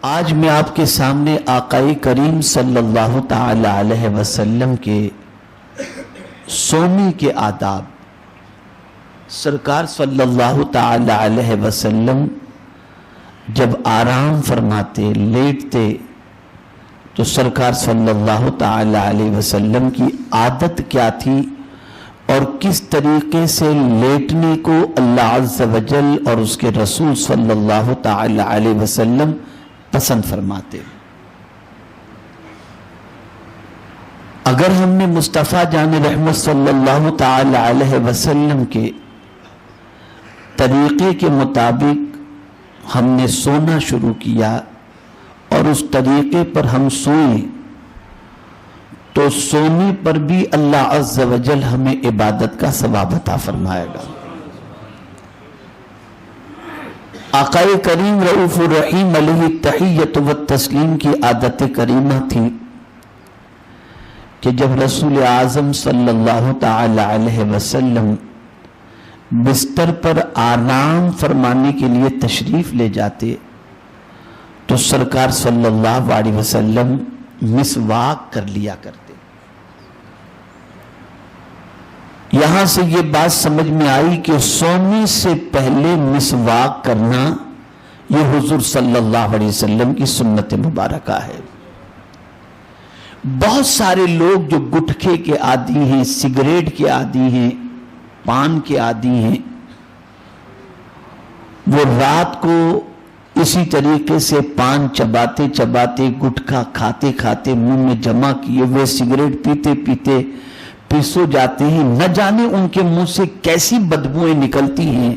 آج میں آپ کے سامنے آقائے کریم صلی اللہ تعالی علیہ وسلم کے سونے کے آداب، سرکار صلی اللہ تعالی علیہ وسلم جب آرام فرماتے لیٹتے تو سرکار صلی اللہ تعالی علیہ وسلم کی عادت کیا تھی اور کس طریقے سے لیٹنے کو اللہ عز و جل اور اس کے رسول صلی اللہ تعالی علیہ وسلم پسند فرماتے۔ اگر ہم نے مصطفیٰ جان رحمت صلی اللہ تعالی علیہ وسلم کے طریقے کے مطابق ہم نے سونا شروع کیا اور اس طریقے پر ہم سوئیں تو سونے پر بھی اللہ عز و جل ہمیں عبادت کا ثواب عطا فرمائے گا۔ آقائے کریم رؤوف الرحیم علیہ التحیۃ والتسلیم کی عادت کریمہ تھی کہ جب رسول اعظم صلی اللہ تعالی علیہ وسلم بستر پر آرام فرمانے کے لیے تشریف لے جاتے تو سرکار صلی اللہ علیہ وسلم مسواک کر لیا کرتے۔ یہاں سے یہ بات سمجھ میں آئی کہ سونے سے پہلے مسواک کرنا یہ حضور صلی اللہ علیہ وسلم کی سنت مبارکہ ہے۔ بہت سارے لوگ جو گٹکے کے عادی ہیں، سگریٹ کے عادی ہیں، پان کے عادی ہیں، وہ رات کو اسی طریقے سے پان چباتے چباتے، گٹکا کھاتے کھاتے، منہ میں جمع کیے ہوئے سگریٹ پیتے پیتے سو جاتے ہیں۔ نہ جانے ان کے منہ سے کیسی بدبوئیں نکلتی ہیں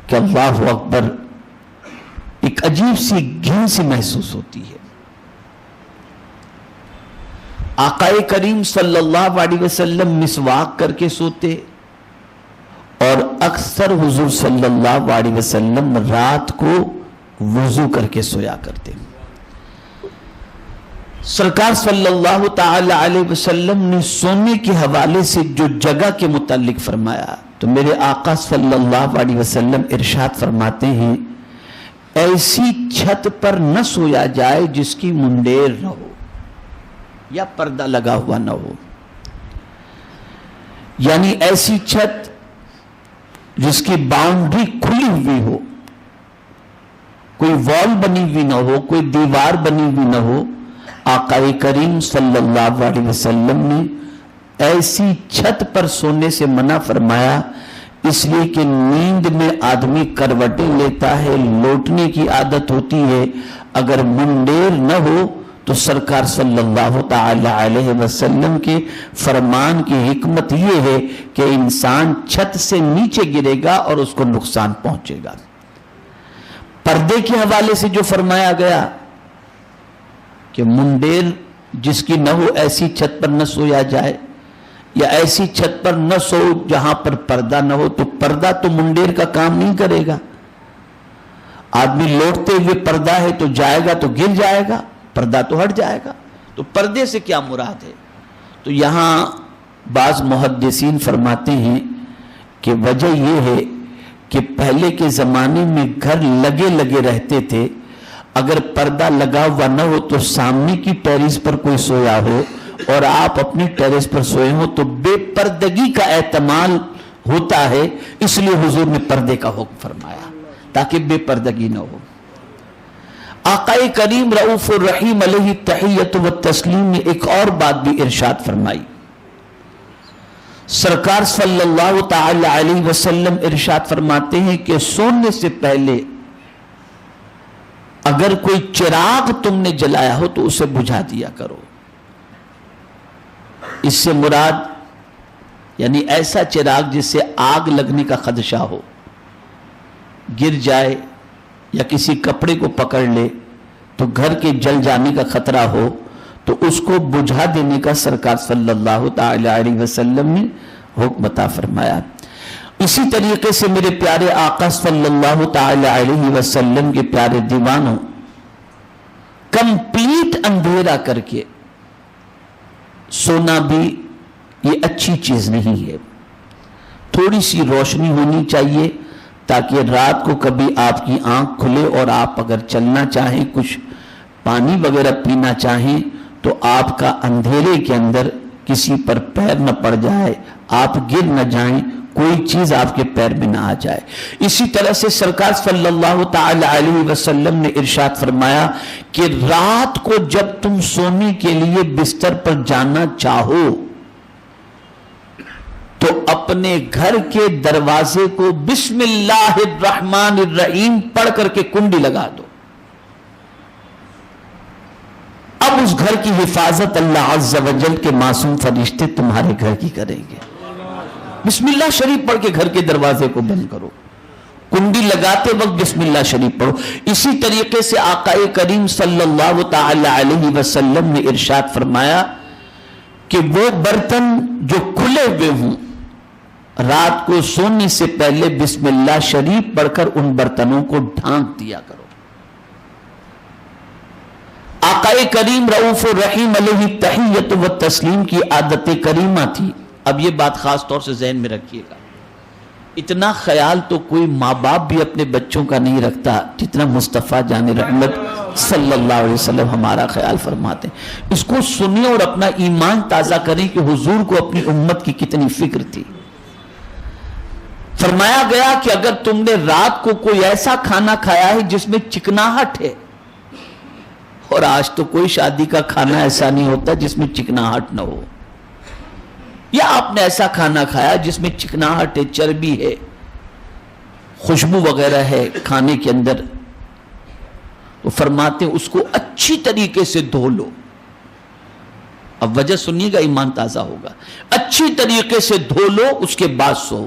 کہ اللہ اکبر، ایک عجیب سی گھن سی محسوس ہوتی ہے۔ آقائے کریم صلی اللہ علیہ وسلم مسواک کر کے سوتے اور اکثر حضور صلی اللہ علیہ وسلم رات کو وضو کر کے سویا کرتے۔ سرکار صلی اللہ تعالی علیہ وسلم نے سونے کے حوالے سے جو جگہ کے متعلق فرمایا تو میرے آقا صلی اللہ علیہ وسلم ارشاد فرماتے ہیں، ایسی چھت پر نہ سویا جائے جس کی منڈیر نہ ہو یا پردہ لگا ہوا نہ ہو، یعنی ایسی چھت جس کی باؤنڈری کھلی ہوئی ہو، کوئی وال بنی ہوئی نہ ہو، کوئی دیوار بنی ہوئی نہ ہو۔ آقا کریم صلی اللہ علیہ وسلم نے ایسی چھت پر سونے سے منع فرمایا، اس لیے کہ نیند میں آدمی کروٹیں لیتا ہے، لوٹنے کی عادت ہوتی ہے۔ اگر منڈیر نہ ہو تو سرکار صلی اللہ تعالی علیہ وسلم کے فرمان کی حکمت یہ ہے کہ انسان چھت سے نیچے گرے گا اور اس کو نقصان پہنچے گا۔ پردے کے حوالے سے جو فرمایا گیا کہ منڈیر جس کی نہ ہو ایسی چھت پر نہ سویا جائے، یا ایسی چھت پر نہ سو جہاں پر پردہ نہ ہو، تو پردہ تو منڈیر کا کام نہیں کرے گا۔ آدمی لوٹتے ہوئے پردہ ہے تو جائے گا تو گر جائے گا، پردہ تو ہٹ جائے گا۔ تو پردے سے کیا مراد ہے؟ تو یہاں بعض محدثین فرماتے ہیں کہ وجہ یہ ہے کہ پہلے کے زمانے میں گھر لگے لگے رہتے تھے، اگر پردہ لگا ہوا نہ ہو تو سامنے کی ٹیریس پر کوئی سویا ہو اور آپ اپنی ٹیریس پر سوئے ہو تو بے پردگی کا احتمال ہوتا ہے، اس لیے حضور نے پردے کا حکم فرمایا تاکہ بے پردگی نہ ہو۔ آقائے کریم رؤوف الرحیم علیہ التحیۃ والتسلیم نے ایک اور بات بھی ارشاد فرمائی۔ سرکار صلی اللہ تعالی علیہ وسلم ارشاد فرماتے ہیں کہ سونے سے پہلے اگر کوئی چراغ تم نے جلایا ہو تو اسے بجھا دیا کرو۔ اس سے مراد یعنی ایسا چراغ جس سے آگ لگنے کا خدشہ ہو، گر جائے یا کسی کپڑے کو پکڑ لے تو گھر کے جل جانے کا خطرہ ہو تو اس کو بجھا دینے کا سرکار صلی اللہ تعالی علیہ وسلم نے حکم عطا فرمایا۔ اسی طریقے سے میرے پیارے آقا صلی اللہ تعالی علیہ وسلم کے پیارے دیوانوں، کمپلیٹ اندھیرا کر کے سونا بھی یہ اچھی چیز نہیں ہے۔ تھوڑی سی روشنی ہونی چاہیے تاکہ رات کو کبھی آپ کی آنکھ کھلے اور آپ اگر چلنا چاہیں، کچھ پانی وغیرہ پینا چاہیں تو آپ کا اندھیرے کے اندر کسی پر پیر نہ پڑ جائے، آپ گر نہ جائیں، کوئی چیز آپ کے پیر میں نہ آ جائے۔ اسی طرح سے سرکار صلی اللہ تعالی علیہ وسلم نے ارشاد فرمایا کہ رات کو جب تم سونے کے لیے بستر پر جانا چاہو تو اپنے گھر کے دروازے کو بسم اللہ الرحمن الرحیم پڑھ کر کے کنڈی لگا دو۔ اب اس گھر کی حفاظت اللہ عز و جل کے معصوم فرشتے تمہارے گھر کی کریں گے۔ بسم اللہ شریف پڑھ کے گھر کے دروازے کو بند کرو، کنڈی لگاتے وقت بسم اللہ شریف پڑھو۔ اسی طریقے سے آقا کریم صلی اللہ تعالی علیہ وسلم نے ارشاد فرمایا کہ وہ برتن جو کھلے ہوئے ہوں، رات کو سونے سے پہلے بسم اللہ شریف پڑھ کر ان برتنوں کو ڈھانک دیا کرو۔ آقا کریم رؤوف الرحیم علیہ تحیت و تسلیم کی عادت کریمہ تھی۔ اب یہ بات خاص طور سے ذہن میں رکھیے گا، اتنا خیال تو کوئی ماں باپ بھی اپنے بچوں کا نہیں رکھتا جتنا مصطفیٰ جان رحمت صلی اللہ علیہ وسلم ہمارا خیال فرماتے ہیں۔ اس کو سنیں اور اپنا ایمان تازہ کریں کہ حضور کو اپنی امت کی کتنی فکر تھی۔ فرمایا گیا کہ اگر تم نے رات کو کوئی ایسا کھانا کھایا ہے جس میں چکناہٹ ہے، اور آج تو کوئی شادی کا کھانا ایسا نہیں ہوتا جس میں چکناہٹ نہ ہو، یا آپ نے ایسا کھانا کھایا جس میں چکناہٹ ہے، چربی ہے، خوشبو وغیرہ ہے کھانے کے اندر، تو فرماتے ہیں اس کو اچھی طریقے سے دھو لو۔ اب وجہ سنیے گا، ایمان تازہ ہوگا۔ اچھی طریقے سے دھو لو، اس کے بعد سو۔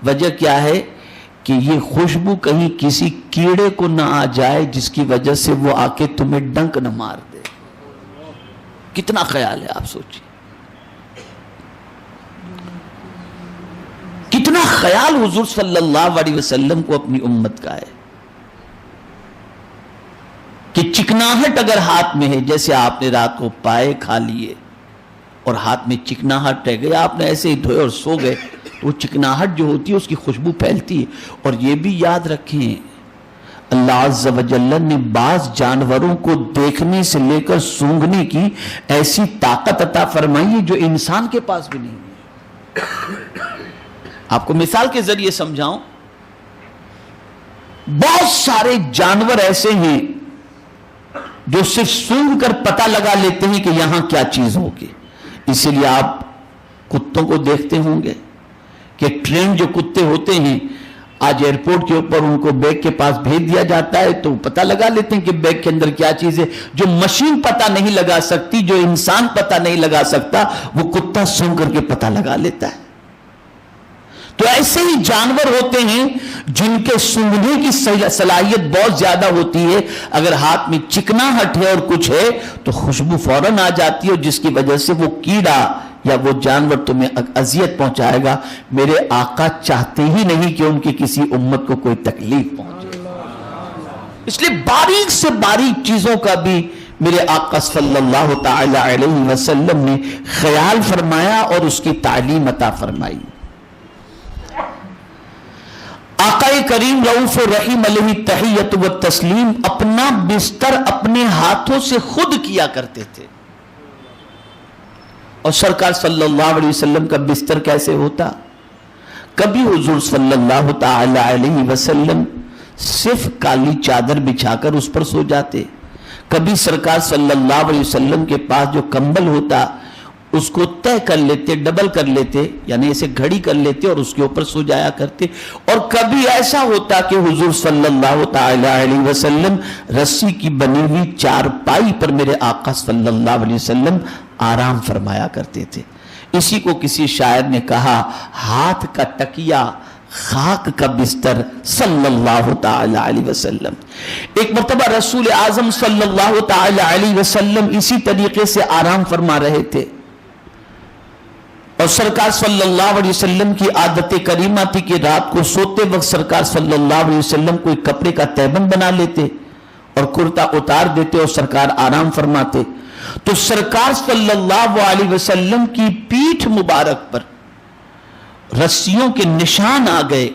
وجہ کیا ہے کہ یہ خوشبو کہیں کسی کیڑے کو نہ آ جائے جس کی وجہ سے وہ آ کے تمہیں ڈنک نہ مار دے۔ کتنا خیال ہے، آپ سوچیے کتنا خیال حضور صلی اللہ علیہ وسلم کو اپنی امت کا ہے کہ چکناہٹ اگر ہاتھ میں ہے، جیسے آپ نے رات کو پائے کھا لیے اور ہاتھ میں چکناہٹ رہ گئی، آپ نے ایسے ہی دھوئے اور سو گئے، تو وہ چکناہٹ جو ہوتی ہے اس کی خوشبو پھیلتی ہے۔ اور یہ بھی یاد رکھیں، اللہ عز و جل نے بعض جانوروں کو دیکھنے سے لے کر سونگھنے کی ایسی طاقت عطا فرمائی ہے جو انسان کے پاس بھی نہیں ہے۔ آپ کو مثال کے ذریعے سمجھاؤں، بہت سارے جانور ایسے ہیں جو صرف سونگھ کر پتہ لگا لیتے ہیں کہ یہاں کیا چیز ہوگی۔ اسی لیے آپ کتوں کو دیکھتے ہوں گے کہ ٹرین جو کتے ہوتے ہیں، آج ایئرپورٹ کے اوپر ان کو بیگ کے پاس بھیج دیا جاتا ہے تو پتہ لگا لیتے ہیں کہ بیگ کے اندر کیا چیز ہے۔ جو مشین پتہ نہیں لگا سکتی، جو انسان پتہ نہیں لگا سکتا، وہ کتا سونگ کر کے پتہ لگا لیتا ہے۔ تو ایسے ہی جانور ہوتے ہیں جن کے سونگھنے کی صلاحیت بہت زیادہ ہوتی ہے، اگر ہاتھ میں چکناہٹ ہے اور کچھ ہے تو خوشبو فوراً آ جاتی ہے، جس کی وجہ سے وہ کیڑا یا وہ جانور تمہیں اذیت پہنچائے گا۔ میرے آقا چاہتے ہی نہیں کہ ان کی کسی امت کو کوئی تکلیف پہنچے، اس لیے باریک سے باریک چیزوں کا بھی میرے آقا صلی اللہ تعالی علیہ وسلم نے خیال فرمایا اور اس کی تعلیم عطا فرمائی۔ آقا کریم رؤوف الرحیم علیہ تحیت و تسلیم اپنا بستر اپنے ہاتھوں سے خود کیا کرتے تھے، اور سرکار صلی اللہ علیہ وسلم کا بستر کیسے ہوتا؟ کبھی حضور صلی اللہ تعالی علیہ وسلم صرف کالی چادر بچھا کر اس پر سو جاتے، کبھی سرکار صلی اللہ علیہ وسلم کے پاس جو کمبل ہوتا اس کو طے کر لیتے، ڈبل کر لیتے، یعنی ایسے گھڑی کر لیتے اور اس کے اوپر سو جایا کرتے۔ اور کبھی ایسا ہوتا کہ حضور صلی اللہ تعالی علیہ وسلم رسی کی بنی ہوئی چارپائی پر میرے آقا صلی اللہ علیہ وسلم آرام فرمایا کرتے تھے۔ اسی کو کسی شاعر نے کہا، ہاتھ کا تکیہ خاک کا بستر صلی اللہ تعالی علیہ وسلم۔ ایک مرتبہ رسول اعظم صلی اللہ تعالی علیہ وسلم اسی طریقے سے آرام فرما رہے تھے، اور سرکار صلی اللہ علیہ وسلم کی عادت کریمہ تھی کہ رات کو سوتے وقت سرکار صلی اللہ علیہ وسلم کوئی کپڑے کا تہبند بنا لیتے اور کرتا اتار دیتے اور سرکار آرام فرماتے۔ تو سرکار صلی اللہ علیہ وسلم کی پیٹھ مبارک پر رسیوں کے نشان آ گئے،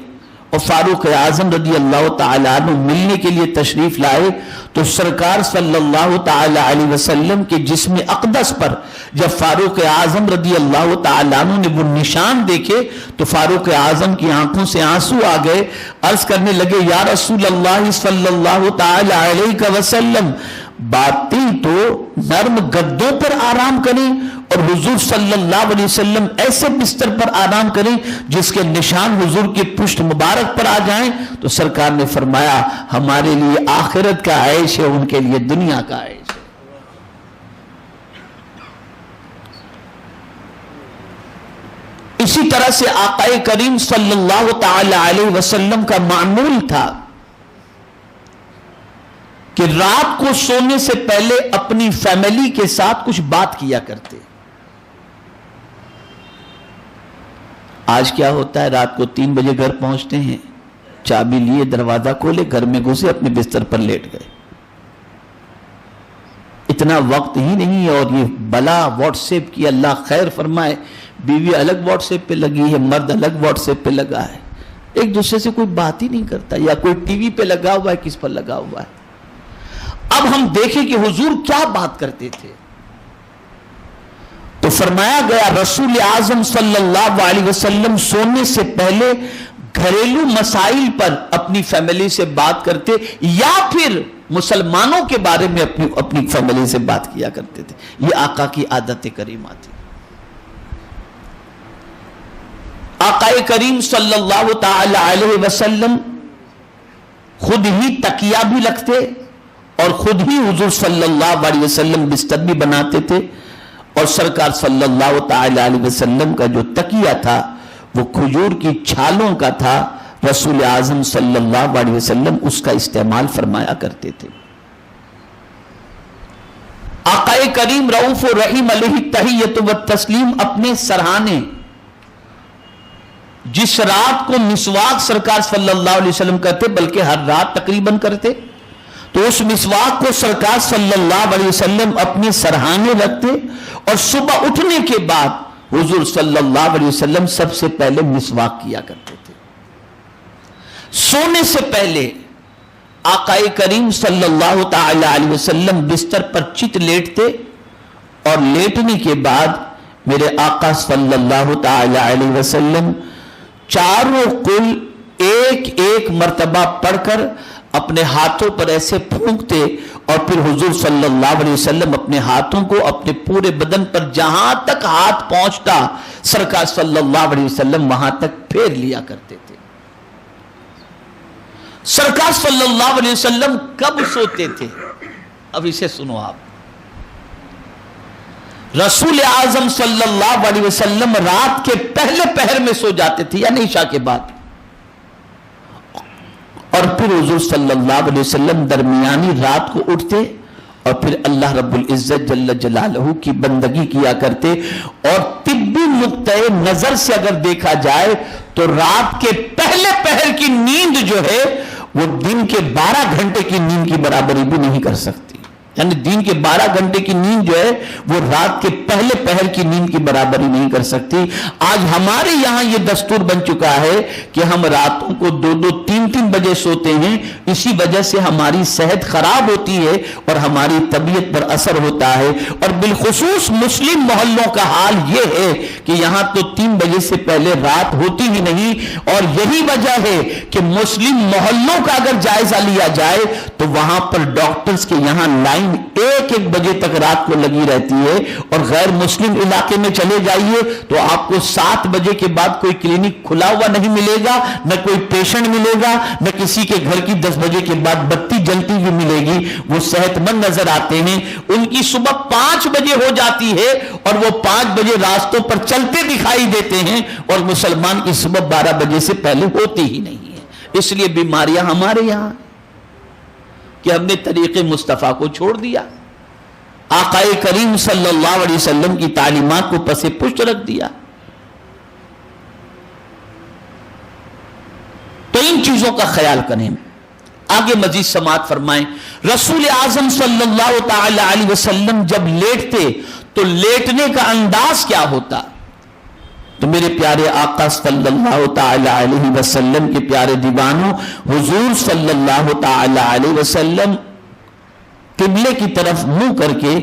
اور فاروق اعظم رضی اللہ تعالیٰ عنہ ملنے کے لیے تشریف لائے تو سرکار صلی اللہ تعالیٰ علیہ وسلم کے جسم اقدس پر جب فاروق اعظم رضی اللہ تعالیٰ عنہ نے وہ نشان دیکھے تو فاروق اعظم کی آنکھوں سے آنسو آ گئے. عرض کرنے لگے یا رسول اللہ صلی اللہ تعالیٰ علیہ وسلم باطل تو نرم گدوں پر آرام کریں اور حضور صلی اللہ علیہ وسلم ایسے بستر پر آرام کریں جس کے نشان حضور کے پشت مبارک پر آ جائیں. تو سرکار نے فرمایا ہمارے لیے آخرت کا عیش ہے، ان کے لیے دنیا کا عیش ہے. اسی طرح سے آقا کریم صلی اللہ تعالی علیہ وسلم کا معمول تھا کہ رات کو سونے سے پہلے اپنی فیملی کے ساتھ کچھ بات کیا کرتے. آج کیا ہوتا ہے، رات کو 3 بجے گھر پہنچتے ہیں، چابی لیے دروازہ کھولے، گھر میں گھسے، اپنے بستر پر لیٹ گئے. اتنا وقت ہی نہیں. اور یہ بلا واٹس ایپ کی اللہ خیر فرمائے، بیوی الگ واٹس ایپ پہ لگی ہے، مرد الگ واٹس ایپ پہ لگا ہے، ایک دوسرے سے کوئی بات ہی نہیں کرتا. یا کوئی ٹی وی پہ لگا ہوا ہے، کس پر لگا ہوا ہے. اب ہم دیکھیں کہ حضور کیا بات کرتے تھے. تو فرمایا گیا رسول اعظم صلی اللہ علیہ وسلم سونے سے پہلے گھریلو مسائل پر اپنی فیملی سے بات کرتے یا پھر مسلمانوں کے بارے میں اپنی فیملی سے بات کیا کرتے تھے. یہ آقا کی عادت کریمہ تھی. آقا کریم صلی اللہ تعالی علیہ وسلم خود ہی تکیہ بھی رکھتے اور خود ہی حضور صلی اللہ علیہ وسلم بستر بھی بناتے تھے. اور سرکار صلی اللہ تعالی علیہ وسلم کا جو تکیہ تھا وہ کھجور کی چھالوں کا تھا. رسول اعظم صلی اللہ علیہ وسلم اس کا استعمال فرمایا کرتے تھے. آقا کریم رؤوف الرحیم علیہ التحیۃ والتسلیم اپنے سرہانے جس رات کو مسواک سرکار صلی اللہ علیہ وسلم کرتے بلکہ ہر رات تقریباً کرتے، تو اس مسواک کو سرکار صلی اللہ علیہ وسلم اپنے سرہانے رکھتے اور صبح اٹھنے کے بعد حضور صلی اللہ علیہ وسلم سب سے پہلے مسواک کیا کرتے تھے. سونے سے پہلے آقا کریم صلی اللہ تعالی علیہ وسلم بستر پر چت لیٹتے اور لیٹنے کے بعد میرے آقا صلی اللہ تعالی علیہ وسلم چاروں کل ایک ایک مرتبہ پڑھ کر اپنے ہاتھوں پر ایسے پھونکتے اور پھر حضور صلی اللہ علیہ وسلم اپنے ہاتھوں کو اپنے پورے بدن پر جہاں تک ہاتھ پہنچتا سرکار صلی اللہ علیہ وسلم وہاں تک پھیر لیا کرتے تھے. سرکار صلی اللہ علیہ وسلم کب سوتے تھے؟ اب اسے سنو آپ. رسول اعظم صلی اللہ علیہ وسلم رات کے پہلے پہر میں سو جاتے تھے یعنی عشاء کے بعد، اور پھر حضور صلی اللہ علیہ وسلم درمیانی رات کو اٹھتے اور پھر اللہ رب العزت جل جلالہ کی بندگی کیا کرتے. اور طبی نقطۂ نظر سے اگر دیکھا جائے تو رات کے پہلے پہر کی نیند جو ہے وہ دن کے 12 گھنٹے کی نیند کی برابری بھی نہیں کر سکتی. یعنی دن کے 12 گھنٹے کی نیند جو ہے وہ رات کے پہلے پہر کی نیند کی برابری نہیں کر سکتی. آج ہمارے یہاں یہ دستور بن چکا ہے کہ ہم راتوں کو 2-2, 3-3 بجے سوتے ہیں. اسی وجہ سے ہماری صحت خراب ہوتی ہے اور ہماری طبیعت پر اثر ہوتا ہے. اور بالخصوص مسلم محلوں کا حال یہ ہے کہ یہاں تو 3 بجے سے پہلے رات ہوتی ہی نہیں. اور یہی وجہ ہے کہ مسلم محلوں کا اگر جائزہ لیا جائے تو وہاں پر ڈاکٹرز کے یہاں لائن 1-1 بجے تک رات کو لگی رہتی ہے. اور غیر مسلم علاقے میں چلے جائیے تو آپ کو 7 بجے کے بعد کوئی کلینک کھلا ہوا نہیں ملے گا، نہ کوئی پیشنٹ ملے گا، نہ کسی کے گھر کی 10 بجے کے بعد بتی جلتی ہوئی ملے گی. وہ صحت مند نظر آتے ہیں. ان کی صبح 5 بجے ہو جاتی ہے اور وہ 5 بجے راستوں پر چلتے دکھائی دیتے ہیں، اور مسلمان کی صبح 12 بجے سے پہلے ہوتی ہی نہیں ہے. اس لیے بیماریاں ہمارے یہاں کہ ہم نے طریق مصطفیٰ کو چھوڑ دیا، آقا کریم صلی اللہ علیہ وسلم کی تعلیمات کو پس پشت رکھ دیا. تو ان چیزوں کا خیال کریں. آگے مزید سماعت فرمائیں. رسول اعظم صلی اللہ تعالی علیہ وسلم جب لیٹتے تو لیٹنے کا انداز کیا ہوتا؟ تو میرے پیارے آقا صلی اللہ تعالی علیہ وسلم کے پیارے دیوانوں، حضور صلی اللہ تعالی علیہ وسلم قبلے کی طرف منہ کر کے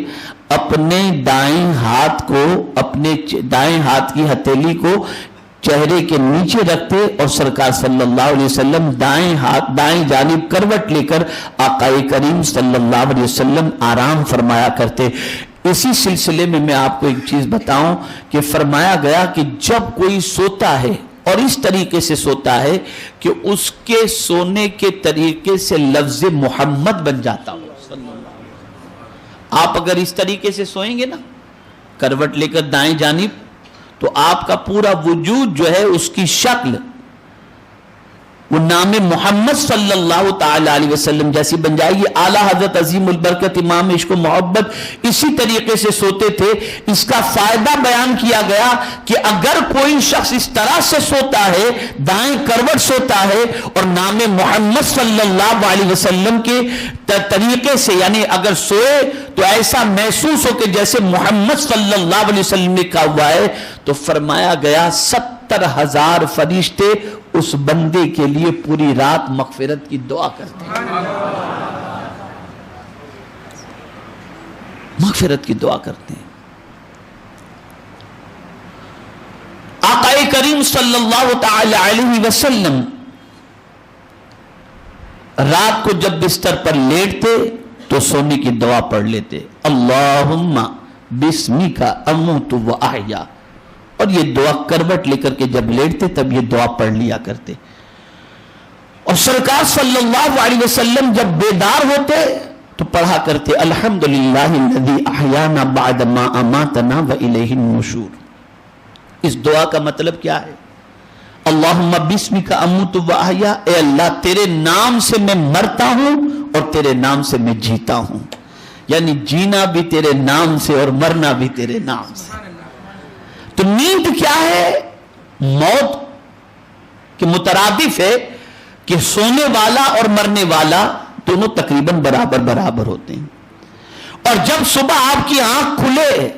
اپنے دائیں ہاتھ کو، اپنے دائیں ہاتھ کی ہتھیلی کو چہرے کے نیچے رکھتے اور سرکار صلی اللہ علیہ وسلم دائیں جانب کروٹ لے کر آقا کریم صلی اللہ علیہ وسلم آرام فرمایا کرتے۔ اسی سلسلے میں آپ کو ایک چیز بتاؤں کہ فرمایا گیا کہ جب کوئی سوتا ہے اور اس طریقے سے سوتا ہے کہ اس کے سونے کے طریقے سے لفظ محمد بن جاتا ہو، آپ اگر اس طریقے سے سوئیں گے نا کروٹ لے کر دائیں جانب، تو آپ کا پورا وجود جو ہے اس کی شکل وہ نام محمد صلی اللہ تعالی علیہ وسلم جیسی بن جائے گی۔ اعلیٰ حضرت عظیم البرکت امام عشق و محبت اسی طریقے سے سوتے تھے۔ اس کا فائدہ بیان کیا گیا کہ اگر کوئی شخص اس طرح سے سوتا ہے، دائیں کروٹ سوتا ہے اور نام محمد صلی اللہ علیہ وسلم کے طریقے سے یعنی اگر سوئے تو ایسا محسوس ہو کہ جیسے محمد صلی اللہ علیہ وسلم نے کہا ہوا ہے، تو فرمایا گیا 70,000 فرشتے اس بندے کے لیے پوری رات مغفرت کی دعا کرتے ہیں، مغفرت کی دعا کرتے ہیں۔ آقا کریم صلی اللہ تعالی علیہ وسلم رات کو جب بستر پر لیٹتے تو سونے کی دعا پڑھ لیتے، اللہم بسمک اموت و احیا، اور یہ دعا کروٹ لے کر کے جب لیٹتے تب یہ دعا پڑھ لیا کرتے۔ اور سرکار صلی اللہ علیہ وسلم جب بیدار ہوتے تو پڑھا کرتے الحمدللہ الذی احیانا بعد ما اماتنا والیہ النشور۔ اس دعا کا مطلب کیا ہے؟ اللہم بسمک اموت و احیا، اے اللہ تیرے نام سے میں مرتا ہوں اور تیرے نام سے میں جیتا ہوں، یعنی جینا بھی تیرے نام سے اور مرنا بھی تیرے نام سے۔ تو نیند کیا ہے؟ موت کے مترادف ہے کہ سونے والا اور مرنے والا دونوں تقریباً برابر ہوتے ہیں۔ اور جب صبح آپ کی آنکھ کھلے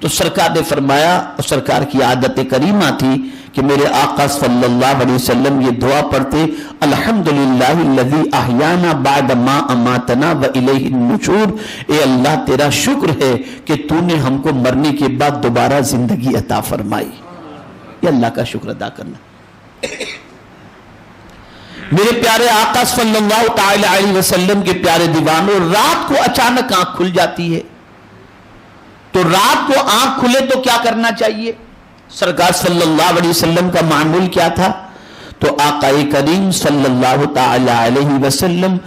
تو سرکار نے فرمایا، اور سرکار کی عادت کریمہ تھی کہ میرے آقا صلی اللہ علیہ وسلم یہ دعا پڑھتے الحمدللہ الذی احیانا بعد ما اماتنا والیہ النشور، اے اللہ تیرا شکر ہے کہ تو نے ہم کو مرنے کے بعد دوبارہ زندگی عطا فرمائی۔ یہ اللہ کا شکر ادا کرنا۔ میرے پیارے آقا صلی اللہ تعالی علیہ وسلم کے پیارے دیوانوں، رات کو اچانک آنکھ کھل جاتی ہے، تو رات کو آنکھ کھلے تو کیا کرنا چاہیے؟ سرکار صلی اللہ علیہ وسلم کا معمول کیا تھا؟ تو آقا کریم صلی اللہ تعالی علیہ وسلم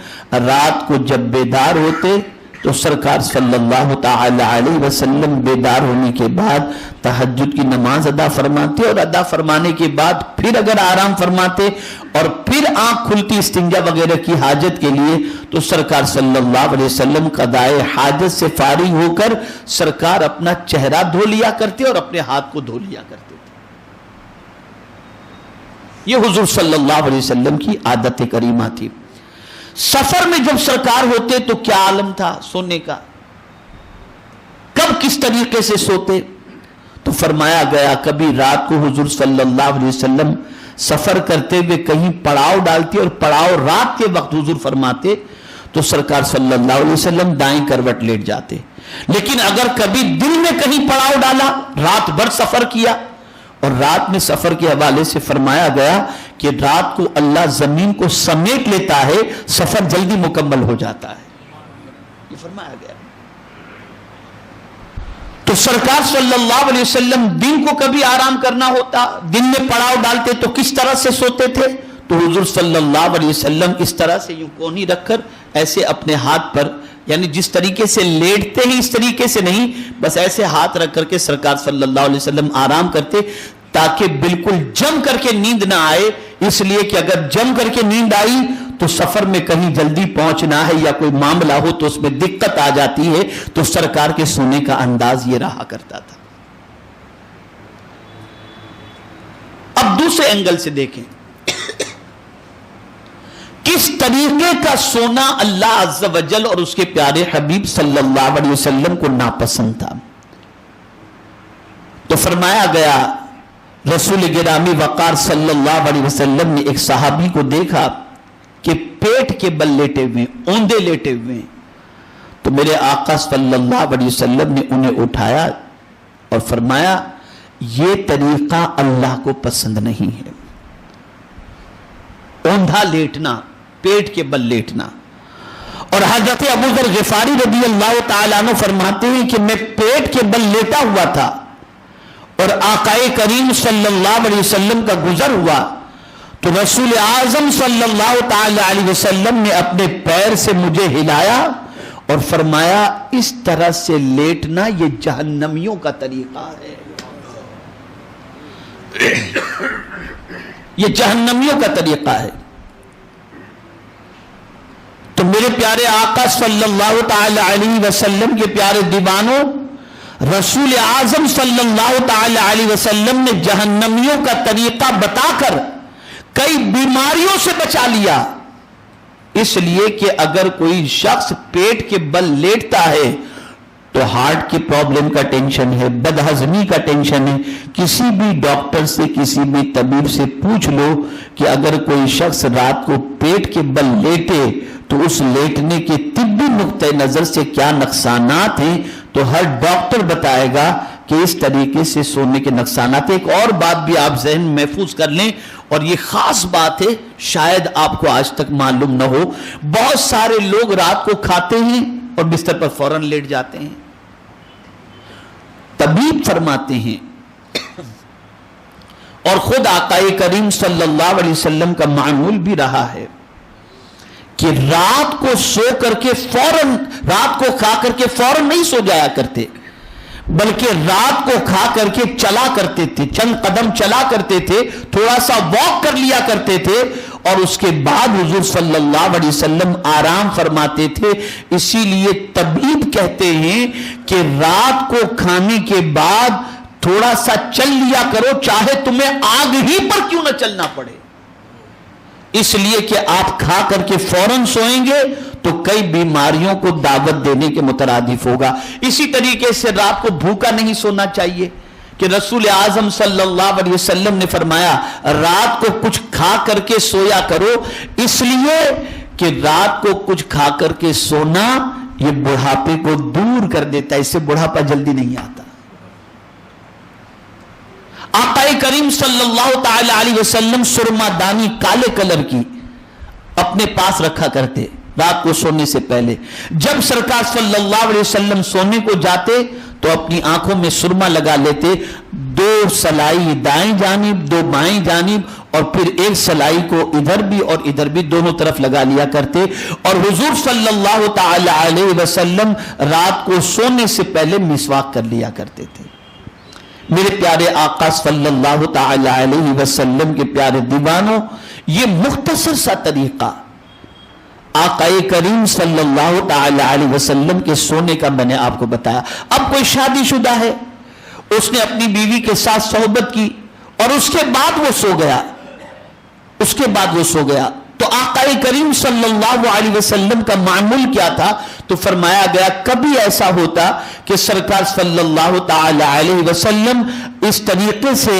رات کو جب بیدار ہوتے تو سرکار صلی اللہ تعالی علیہ وسلم بیدار ہونے کے بعد تہجد کی نماز ادا فرماتے، اور ادا فرمانے کے بعد پھر اگر آرام فرماتے اور پھر آنکھ کھلتی استنجا وغیرہ کی حاجت کے لیے، تو سرکار صلی اللہ علیہ وسلم قضائے حاجت سے فارغ ہو کر سرکار اپنا چہرہ دھو لیا کرتے اور اپنے ہاتھ کو دھو لیا کرتے تھے۔ یہ حضور صلی اللہ علیہ وسلم کی عادت کریمہ تھی۔ سفر میں جب سرکار ہوتے تو کیا عالم تھا سونے کا، کب کس طریقے سے سوتے؟ تو فرمایا گیا کبھی رات کو حضور صلی اللہ علیہ وسلم سفر کرتے ہوئے کہیں پڑاؤ ڈالتے اور پڑاؤ رات کے وقت حضور فرماتے تو سرکار صلی اللہ علیہ وسلم دائیں کروٹ لیٹ جاتے۔ لیکن اگر کبھی دن میں کہیں پڑاؤ ڈالا، رات بھر سفر کیا، اور رات میں سفر کے حوالے سے فرمایا گیا کہ رات کو اللہ زمین کو سمیٹ لیتا ہے، سفر جلدی مکمل ہو جاتا ہے، یہ فرمایا گیا۔ تو سرکار صلی اللہ علیہ وسلم دن کو کبھی آرام کرنا ہوتا، دن میں پڑاؤ ڈالتے تو کس طرح سے سوتے تھے؟ تو حضور صلی اللہ علیہ وسلم اس طرح سے یوں کونی رکھ کر ایسے اپنے ہاتھ پر، یعنی جس طریقے سے لیٹتے ہیں اس طریقے سے نہیں، بس ایسے ہاتھ رکھ کر کے سرکار صلی اللہ علیہ وسلم آرام کرتے تاکہ بالکل جم کر کے نیند نہ آئے، اس لیے کہ اگر جم کر کے نیند آئی تو سفر میں کہیں جلدی پہنچنا ہے یا کوئی معاملہ ہو تو اس میں دقت آ جاتی ہے، تو سرکار کے سونے کا انداز یہ رہا کرتا تھا۔ اب دوسرے اینگل سے دیکھیں کس طریقے کا سونا اللہ عز و جل اور اس کے پیارے حبیب صلی اللہ علیہ وسلم کو ناپسند تھا۔ تو فرمایا گیا رسول گرامی وقار صلی اللہ علیہ وسلم نے ایک صحابی کو دیکھا کہ پیٹ کے بل لیٹے ہوئے، اوندے لیٹے ہوئے، تو میرے آقا صلی اللہ علیہ وسلم نے انہیں اٹھایا اور فرمایا یہ طریقہ اللہ کو پسند نہیں ہے، اوندھا لیٹنا، پیٹ کے بل لیٹنا۔ اور حضرت ابو ذر غفاری رضی اللہ تعالیٰ عنہ فرماتے ہیں کہ میں پیٹ کے بل لیٹا ہوا تھا اور آقا کریم صلی اللہ علیہ وسلم کا گزر ہوا تو رسول اعظم صلی اللہ تعالی علیہ وسلم نے اپنے پیر سے مجھے ہلایا اور فرمایا اس طرح سے لیٹنا یہ جہنمیوں کا طریقہ ہے، یہ جہنمیوں کا طریقہ ہے۔ تو میرے پیارے آقا صلی اللہ تعالی علیہ وسلم کے پیارے دیوانوں، رسول اعظم صلی اللہ تعالی علیہ وسلم نے جہنمیوں کا طریقہ بتا کر کئی بیماریوں سے بچا لیا، اس لیے کہ اگر کوئی شخص پیٹ کے بل لیٹتا ہے تو ہارٹ کی پرابلم کا ٹینشن ہے، بدہضمی کا ٹینشن ہے۔ کسی بھی ڈاکٹر سے، کسی بھی طبیب سے پوچھ لو کہ اگر کوئی شخص رات کو پیٹ کے بل لیٹے تو اس لیٹنے کے طبی نقطۂ نظر سے کیا نقصانات ہیں، تو ہر ڈاکٹر بتائے گا کہ اس طریقے سے سونے کے نقصانات۔ ایک اور بات بھی آپ ذہن محفوظ کر لیں، اور یہ خاص بات ہے، شاید آپ کو آج تک معلوم نہ ہو، بہت سارے لوگ رات کو کھاتے ہیں اور بستر پر فوراً لیٹ جاتے ہیں۔ طبیب فرماتے ہیں اور خود آقا کریم صلی اللہ علیہ وسلم کا معمول بھی رہا ہے کہ رات کو سو کر کے فوراً، رات کو کھا کر کے فوراً نہیں سو جایا کرتے، بلکہ رات کو کھا کر کے چلا کرتے تھے، چند قدم چلا کرتے تھے، تھوڑا سا واک کر لیا کرتے تھے، اور اس کے بعد حضور صلی اللہ علیہ وسلم آرام فرماتے تھے۔ اسی لیے طبیب کہتے ہیں کہ رات کو کھانے کے بعد تھوڑا سا چل لیا کرو، چاہے تمہیں آگ ہی پر کیوں نہ چلنا پڑے، اس لیے کہ آپ کھا کر کے فوراً سوئیں گے تو کئی بیماریوں کو دعوت دینے کے مترادف ہوگا۔ اسی طریقے سے رات کو بھوکا نہیں سونا چاہیے کہ رسول اعظم صلی اللہ علیہ وسلم نے فرمایا رات کو کچھ کھا کر کے سویا کرو، اس لیے کہ رات کو کچھ کھا کر کے سونا یہ بڑھاپے کو دور کر دیتا ہے، اس سے بڑھاپا جلدی نہیں آتا۔ آقا کریم صلی اللہ تعالی علیہ وسلم سرما دانی کالے کلر کی اپنے پاس رکھا کرتے رات کو سونے سے پہلے۔ جب سرکار صلی اللہ علیہ وسلم سونے کو جاتے تو اپنی آنکھوں میں سرما لگا لیتے، 2 سلائی دائیں جانب، 2 بائیں جانب، اور پھر ایک سلائی کو ادھر بھی اور ادھر بھی دونوں طرف لگا لیا کرتے۔ اور حضور صلی اللہ تعالی علیہ وسلم رات کو سونے سے پہلے مسواک کر لیا کرتے تھے۔ میرے پیارے آقا صلی اللہ تعالی علیہ وسلم کے پیارے دیوانوں، یہ مختصر سا طریقہ آقا کریم صلی اللہ تعالی علیہ وسلم کے سونے کا میں نے آپ کو بتایا۔ اب کوئی شادی شدہ ہے، اس نے اپنی بیوی کے ساتھ صحبت کی اور اس کے بعد وہ سو گیا، تو آقا کریم صلی اللہ علیہ وسلم کا معمول کیا تھا؟ تو فرمایا گیا کبھی ایسا ہوتا کہ سرکار صلی اللہ تعالی علیہ وسلم اس طریقے سے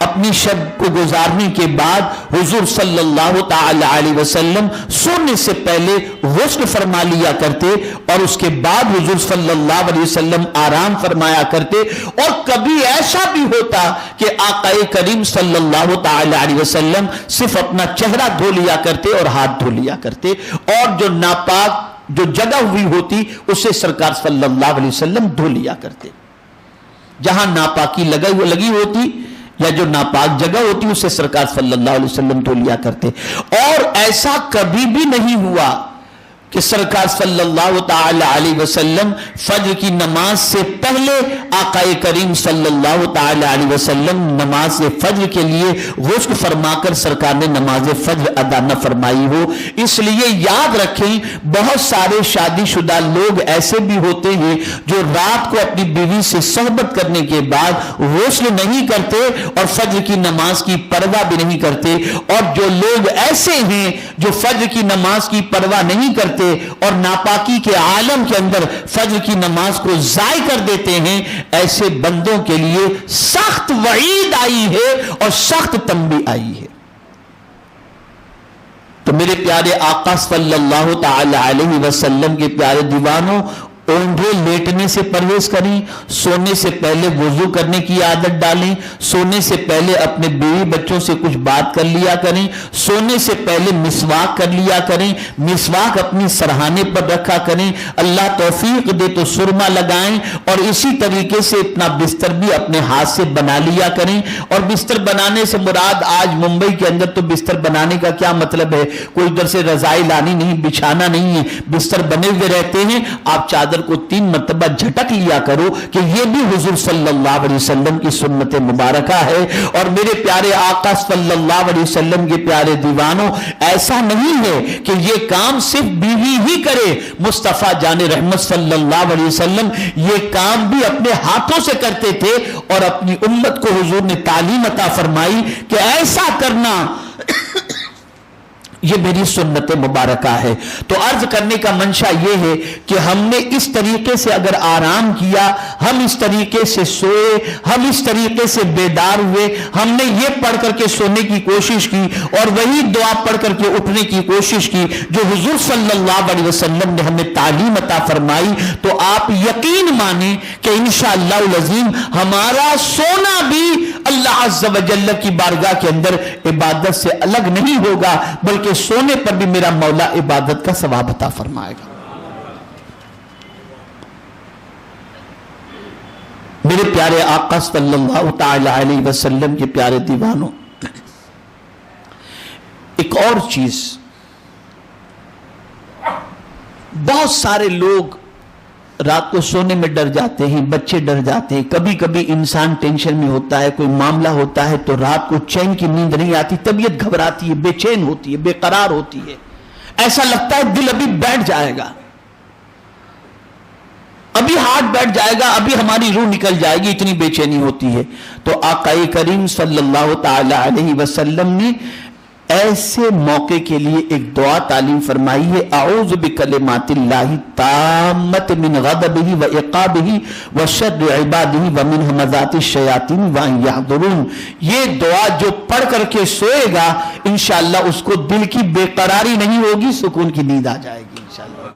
اپنی شب کو گزارنے کے بعد حضور صلی اللہ تعالی علیہ وسلم سونے سے پہلے غسل فرما لیا کرتے، اور اس کے بعد حضور صلی اللہ علیہ وسلم آرام فرمایا کرتے۔ اور کبھی ایسا بھی ہوتا کہ آقا کریم صلی اللہ تعالی علیہ وسلم صرف اپنا چہرہ دھو لیا کرتے اور ہاتھ دھو لیا کرتے، اور جو ناپاک جو جگہ ہوئی ہوتی اسے سرکار صلی اللہ علیہ وسلم دھو لیا کرتے۔ جہاں ناپاکی لگی ہوتی یا جو ناپاک جگہ ہوتی اسے سرکار صلی اللہ علیہ وسلم دھو لیا کرتے۔ اور ایسا کبھی بھی نہیں ہوا کہ سرکار صلی اللہ تعالی علیہ وسلم فجر کی نماز سے پہلے آقا کریم صلی اللہ تعالی علیہ وسلم نماز فجر کے لیے غسل فرما کر سرکار نے نماز فجر ادا نہ فرمائی ہو۔ اس لیے یاد رکھیں، بہت سارے شادی شدہ لوگ ایسے بھی ہوتے ہیں جو رات کو اپنی بیوی سے صحبت کرنے کے بعد غسل نہیں کرتے اور فجر کی نماز کی پرواہ بھی نہیں کرتے، اور جو لوگ ایسے ہیں جو فجر کی نماز کی پرواہ نہیں کرتے دیتے اور ناپاکی کے عالم کے اندر فجر کی نماز کو ضائع کر دیتے ہیں، ایسے بندوں کے لیے سخت وعید آئی ہے اور سخت تنبیہ آئی ہے۔ تو میرے پیارے آقا صلی اللہ تعالی علیہ وسلم کے پیارے دیوانوں، اونڈے لیٹنے سے پرہیز کریں، سونے سے پہلے وضو کرنے کی عادت ڈالیں، سونے سے پہلے اپنے بیوی بچوں سے کچھ بات کر لیا کریں، سونے سے پہلے مسواک کر لیا کریں، مسواک اپنی سرہانے پر رکھا کریں، اللہ توفیق دے تو سرما لگائیں، اور اسی طریقے سے اپنا بستر بھی اپنے ہاتھ سے بنا لیا کریں۔ اور بستر بنانے سے مراد آج ممبئی کے اندر تو بستر بنانے کا کیا مطلب ہے، کوئی ادھر سے رضائی لانی نہیں، بچھانا نہیں ہے، بستر بنے ہوئے رہتے ہیں، آپ چادر کو 3 مرتبہ جھٹک لیا کرو کہ یہ بھی حضور صلی اللہ علیہ وسلم کی سنت مبارکہ ہے۔ اور میرے پیارے آقا صلی اللہ علیہ وسلم کے پیارے دیوانوں، ایسا نہیں ہے کہ یہ کام صرف بیوی ہی کرے، مصطفیٰ جان رحمت صلی اللہ علیہ وسلم یہ کام بھی اپنے ہاتھوں سے کرتے تھے، اور اپنی امت کو حضور نے تعلیم عطا فرمائی کہ ایسا کرنا یہ میری سنت مبارکہ ہے۔ تو عرض کرنے کا منشا یہ ہے کہ ہم نے اس طریقے سے اگر آرام کیا، ہم اس طریقے سے سوئے، ہم اس طریقے سے بیدار ہوئے، ہم نے یہ پڑھ کر کے سونے کی کوشش کی اور وہی دعا پڑھ کر کے اٹھنے کی کوشش کی جو حضور صلی اللہ علیہ وسلم نے ہمیں تعلیم عطا فرمائی، تو آپ یقین مانیں کہ انشاءاللہ العظیم ہمارا سونا بھی اللہ عز و جل کی بارگاہ کے اندر عبادت سے الگ نہیں ہوگا، بلکہ سونے پر بھی میرا مولا عبادت کا ثواب عطا فرمائے گا۔ میرے پیارے آقا صلی اللہ تعالی علیہ وسلم کے پیارے دیوانوں، ایک اور چیز، بہت سارے لوگ رات کو سونے میں ڈر جاتے ہیں، بچے ڈر جاتے ہیں، کبھی کبھی انسان ٹینشن میں ہوتا ہے، کوئی معاملہ ہوتا ہے تو رات کو چین کی نیند نہیں آتی، طبیعت گھبراتی ہے، بے چین ہوتی ہے، بے قرار ہوتی ہے، ایسا لگتا ہے دل ابھی بیٹھ جائے گا، ابھی ہارٹ بیٹھ جائے گا، ابھی ہماری روح نکل جائے گی، اتنی بے چینی ہوتی ہے۔ تو آقا کریم صلی اللہ تعالی علیہ وسلم نے ایسے موقع کے لیے ایک دعا تعلیم فرمائی ہے، اعوذ بکلمات اللہ التامۃ من غضبہ وعقابہ وشر عبادہ ومن ہمزات الشیاطین وان یحضرون۔ یہ دعا جو پڑھ کر کے سوئے گا انشاءاللہ اس کو دل کی بے قراری نہیں ہوگی، سکون کی نیند آ جائے گی انشاءاللہ۔